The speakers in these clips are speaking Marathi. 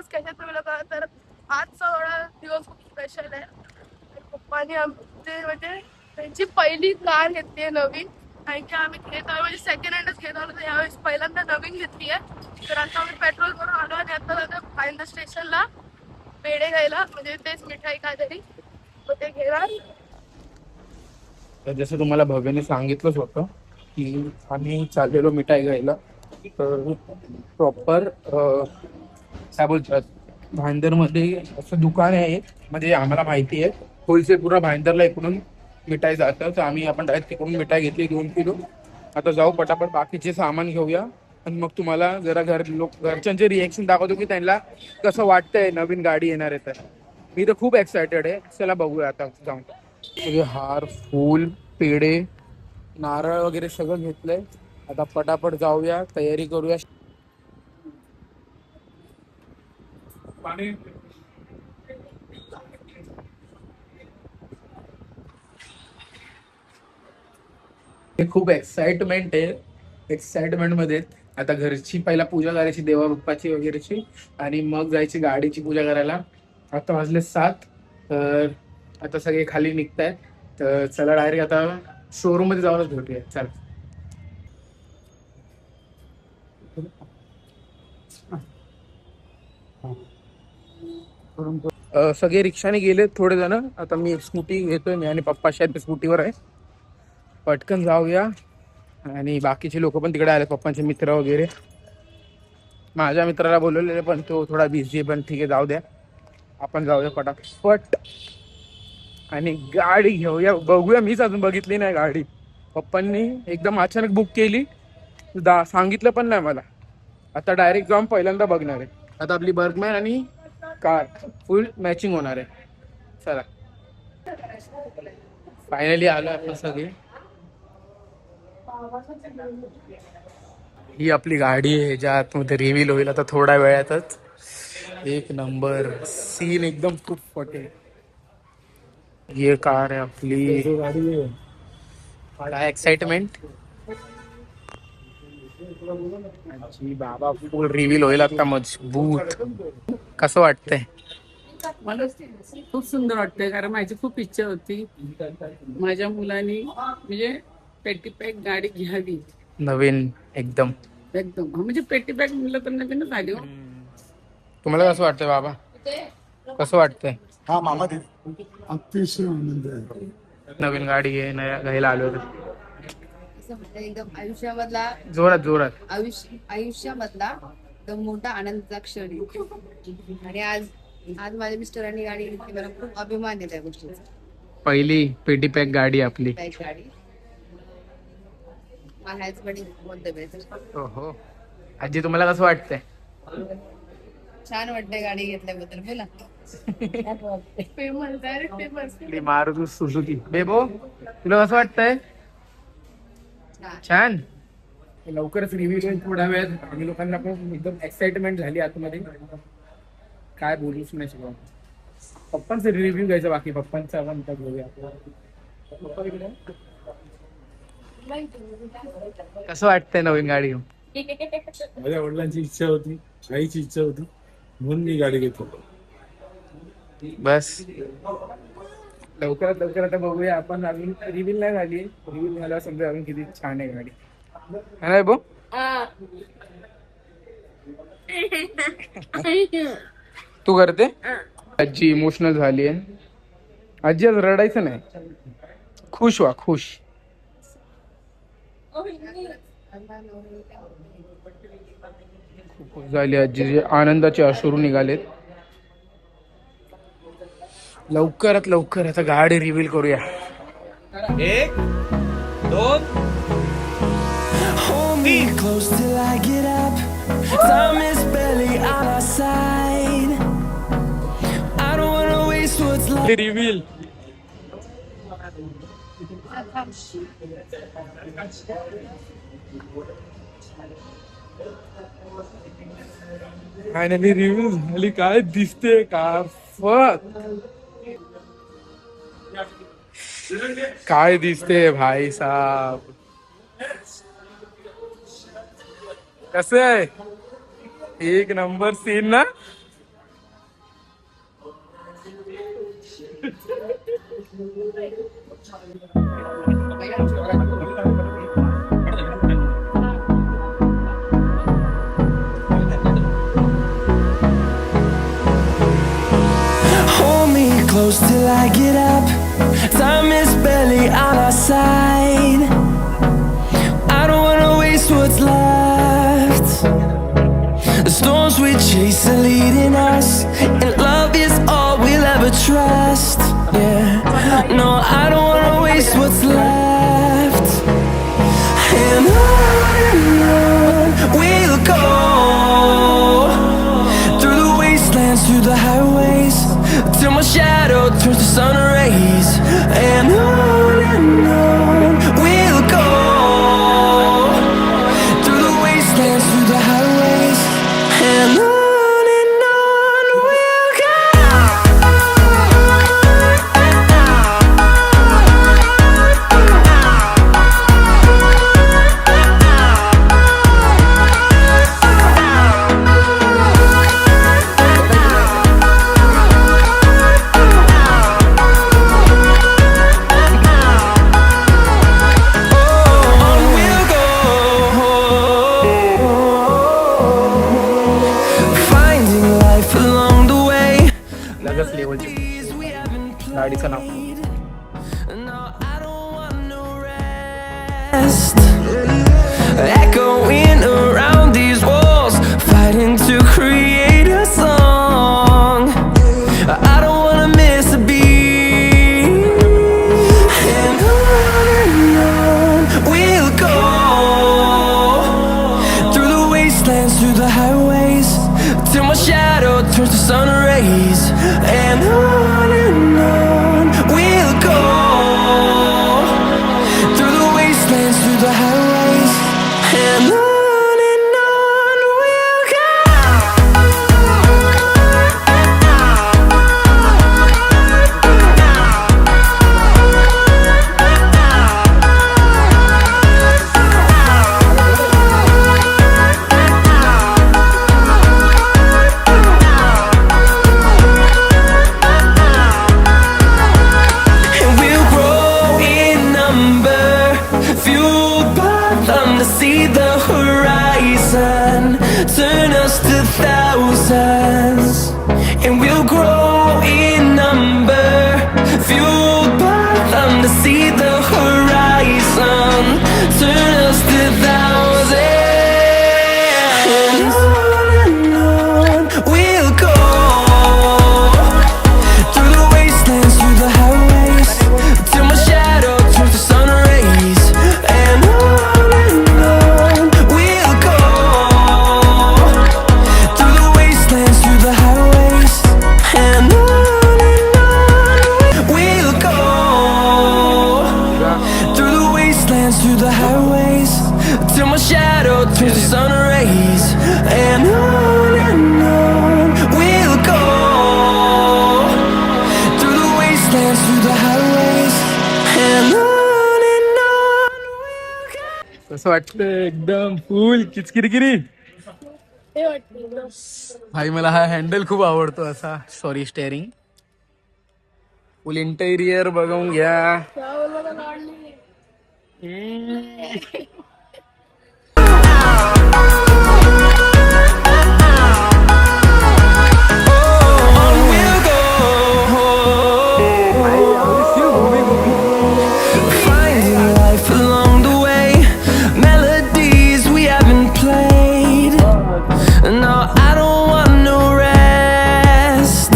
दिवस कशात बघा तर आजचा थोडा दिवस खूप स्पेशल आहे. पप्पानी आमचे म्हणजे त्यांची पहिली कार घेतली आहे नवीन. कारण की आम्ही घेत आलो म्हणजे सेकंड हँडच घेत आलो, तर यावेळेस पहिल्यांदा नवीन घेतली आहे. तर आता आम्ही पेट्रोल करून आलो आणि आता फायनल स्टेशनला पेढे घ्यायला, म्हणजे तेच मिठाई काहीतरी ते घेणार. तर जसं तुम्हाला भव्याने सांगितलंच होतं की आम्ही चाललेलो मिठाई घ्यायला. तर प्रॉपर काय बोलतात, भाईंदरमध्ये असं दुकान आहे, म्हणजे आम्हाला माहिती आहे होलसेल पूर्ण भाईंदरला इकडून मिठाई जातं. तर आपण डायरेक्ट तिकडून मिठाई घेतली 2 किलो. आता जाऊ पटापट बाकीचे सामान घेऊया आणि मग तुम्हाला जरा घरच्यांचे रिएक्शन दाखवतो की त्यांना कसं वाटतंय नवीन गाडी येणार आहे. तर मी तर खूप एक्सायटेड आहे. चला बघूया आता जाऊन. सगळे हार, फूल, पेढे, नारळ वगैरे सगळं घेतलंय. आता पटापट जाऊया, तयारी करूया. पाणी हे खूप एक्साइटमेंट आहे. एक्साइटमेंट मध्ये आता घरची पहिला पूजा करायची देवा बाप्पाची वगैरेची, आणि मग जायची गाडीची पूजा करायला. आता वाजले 7. तर आता सगळे खाली निघतायत. तर चला डायरेक्ट आता शोरूम मध्ये जाऊनच भेटूया. चला. सगळे रिक्षाने गेलेत थोडे जण. आता मी एक स्कूटी घेतोय, मी आणि पप्पा शायद स्कूटीवर आहे. पटकन जाऊया. आणि बाकीचे लोक पण तिकडे आले, पप्पांचे मित्र वगैरे. माझ्या मित्राला बोलवलेले पण तो थोडा बिझी आहे, पण ठीक आहे जाऊ द्या. आपण जाऊया पटापट आणि गाडी घेऊया. बघूया, मीच अजून बघितली नाही गाडी. पप्पांनी एकदम अचानक बुक केली, सांगितलं पण नाही मला. आता डायरेक्ट जाऊन पहिल्यांदा बघणार आहे. आता आपली बर्गमॅन आणि कार फुल मॅचिंग होणार आहे. चला, फायनली आलो आपण सगळे. ही आपली गाडी आहे, ह्याच्या आतमध्ये रिव्हील होईल आता थोड्या वेळातच. एक नंबर सीन, एकदम खूप पटे. ये कार आहे आपली. काय एक्साइटमेंट. बाबा फुल रिव्हील होईल आता मजबूत. कसं वाटतंय? मला खूप सुंदर वाटतंय, कारण माझी खूप इच्छा होती माझ्या मुलांनी म्हणजे पेटी पॅक गाडी घ्यावी. नवीन एकदम. एकदम म्हणजे पेटी पॅक म्हणलं तर नवीनच आली हो. तुम्हाला कसं वाटतंय बाबा? कसं वाटतंय? हा मामा ते अतिशय आनंद आहे. नवीन गाडी घ्यायला आलो तर एकदम आयुष्यामधला जोरात जोरात आयुष्यामधला एकदम मोठा आनंदाचा क्षण आहे. आणि आज आज माझ्या मिस्टरांनी गाडी घेतली, मला खूप अभिमान आहे त्या गोष्टीचा. पहिली पेटी पॅक गाडी आपली. बाईक गाडी. My husband is one the best. हो. आजी तुम्हाला कसं वाटतंय? छान वाटतंय गाडी घेतल्याबद्दल. बोला. Famous, direct famous. Maruti Suzuki. Bebo तुला कसं वाटतंय? छान. लवकरच रिव्ह्यू होईल थोड्या वेळात. आम्ही लोकांना पण एकदम एक्साइटमेंट झाली आतमध्ये, काय बोलूच नाही शकतो. पप्पांचा रिव्ह्यू घ्यायचा बाकी, पप्पांचा पण घेऊया. कसं वाटतंय नवीन गाडी घेऊन? माझ्या वडिलांची इच्छा होती, आईची इच्छा होती, म्हणून मी गाडी घेतली. बस लवकरात लवकर आता बघूया आपण. अजून रिव्हील नाही झाली. रिव्हील झाला समजा अजून किती छान आहे गाडी. है बो? तू करते? आजी इमोशनल झाली आहे. आजी आज रडायचं नाही, खुश व्हा, खुश. खुश झाली आजी, आनंदाचे अश्रू निघालेत. लवकरात लवकर आता गाडी रिव्हील करूया. 1 2 Hold me close till I get up. Time is barely on our side. I don't wanna waste what's left. Reveal. Finally reveal झाली. काय दिसते का? काय दिसते भाई साहब? कसं आहे? एक नंबर सीन ना. Hold me close till I get up. Time is barely on our side. I don't wanna waste what's left. The storms we chase are leading us, and love is all we'll ever trust. Yeah, no, I don't wanna waste what's left. And on we'll go, through the wastelands, through the highways, till my shadow turns to sun rays. And on we'll go, through the wastelands, through the highways, and on we'll go. On we'll go, finding life along the way. लगेच लेवलची We haven't गाडीचं नाव No, I don't want no rest. Echoing around these walls, fighting to create a song. I don't wanna miss a beat. And on we'll go, through the wastelands, through the highways, till my shadow turns to sun rays. And on we'll go, through the wastelands, through the highways, and on we'll go. And we'll grow in number, fueled by them to see the horizon, turn us to thousands. And we'll grow in number, fueled by them to see the horizon, turn us to thousands. And on we'll go, through the wastelands, through the highways, till my shadow turns to sun rays. And on we'll go, through the wastelands, through the highways, and on we'll go, through the wastelands, through the highways, till my shadow turns to sun rays. And on we'll go, through the wastelands, through the highways, and on we'll go. कसं वाटतं एकदम फुल किचकिरकिरी हे वाटतं भाई मला हा हँडल खूप आवडतो असा सॉरी स्टेअरिंग फुल इंटेरियर बघून घ्या त्यावर मला काढली On we'll go, finding life along the way, melodies we haven't played. No, I don't want no rest.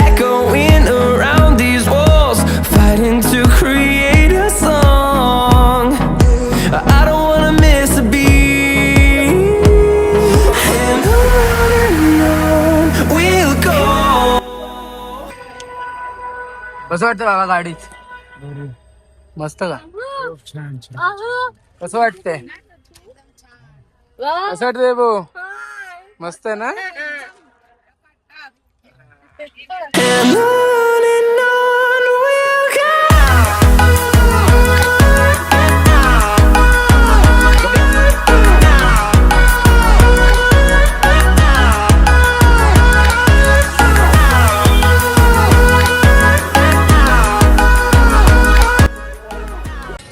Echoing around these walls, fighting to create a song. I don't wanna miss a beat. And on we'll go. कसं वाटतं बाबा गाडीत मस्त का छान छान. कसं वाटतंय कसं वाटतंय भाऊ मस्त आहे ना And on we'll go.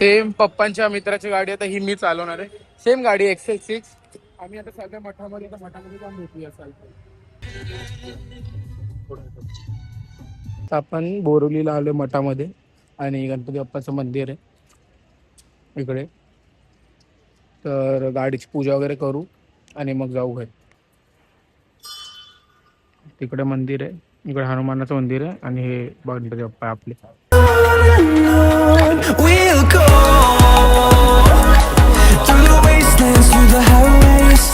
Same पप्पांच्या मित्राची गाडी आता ही मी चालवणार आहे. सेम गाडी XL6. आम्ही आता सध्या मठामध्ये जाऊन भेटूया आता आपण बोरिवलीला आलोय मठामध्ये आणि गणपती बाप्पाचं मंदिर आहे इकडे. तर गाडीची पूजा वगैरे करू आणि मग जाऊ घरी. तिकडे मंदिर आहे, इकडे हनुमानाचं मंदिर आहे आणि हे गणपती बाप्पा आहे आपले. We'll go through the wastelands, through the highways,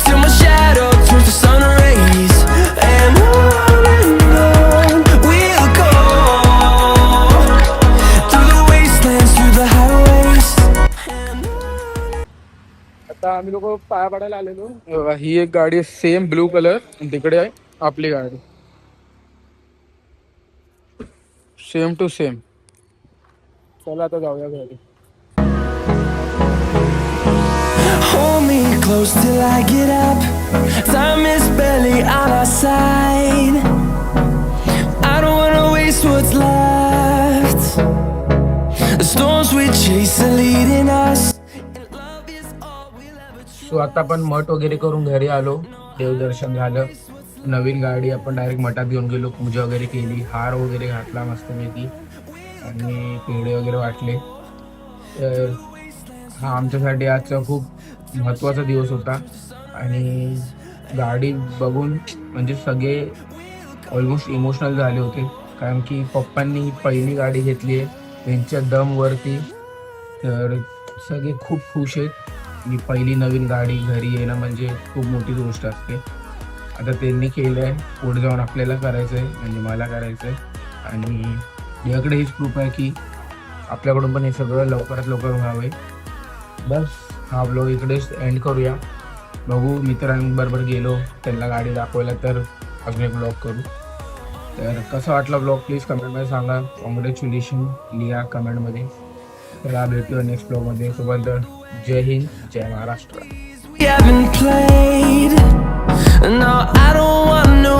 till my shadow turns to sun rays. And on we'll go through the wastelands, through the highways. आता आम्ही लोक पाया पडायला आलेलो. ही एक गाडी आहे सेम ब्लू कलर, तिकडे आहे आपली गाडी सेम टू सेम. चला आता जाऊया घरी. Hold me close till I get up. Time is barely on our side. I don't wanna waste what's left. The storms we chase are leading us. And love is all we'll ever choose. So आता आपण मठ वगैरे करून घरी आलो. देवदर्शन झालं. नवीन गाडी आपण डायरेक्ट मठात घेऊन गेलो, पूजा वगैरे केली, हार वगैरे घातला मस्तपैकी आणि पेढे वगैरे वाटले. तर हा आमच्यासाठी आजचा खूप महत्त्वाचा दिवस होता आणि गाडी बघून म्हणजे सगळे ऑलमोस्ट इमोशनल झाले होते. कारण की पप्पांनी पहिली गाडी घेतली आहे त्यांच्या दमवरती. तर सगळे खूप खुश आहेत की पहिली नवीन गाडी घरी येणं म्हणजे खूप मोठी गोष्ट असते. आता त्यांनी केलं आहे, पुढे जाऊन आपल्याला करायचं आहे म्हणजे मला करायचं आहे आणि याकडे हीच प्रूफ आहे की आपल्याकडून पण हे सगळं लवकरात लवकर व्हावे. बस हा ब्लॉग इकडेच एंड करूया. बघू मित्रांबरोबर गेलो त्यांना गाडी दाखवायला तर अजून एक ब्लॉग करू. तर कसा वाटला ब्लॉग प्लीज कमेंटमध्ये सांगा. कॉंग्रॅच्युलेशन लिहा कमेंटमध्ये. तर भेटूया नेक्स्ट ब्लॉगमध्ये. सोबत जय हिंद जय Maharashtra. We haven't played. No, I don't want no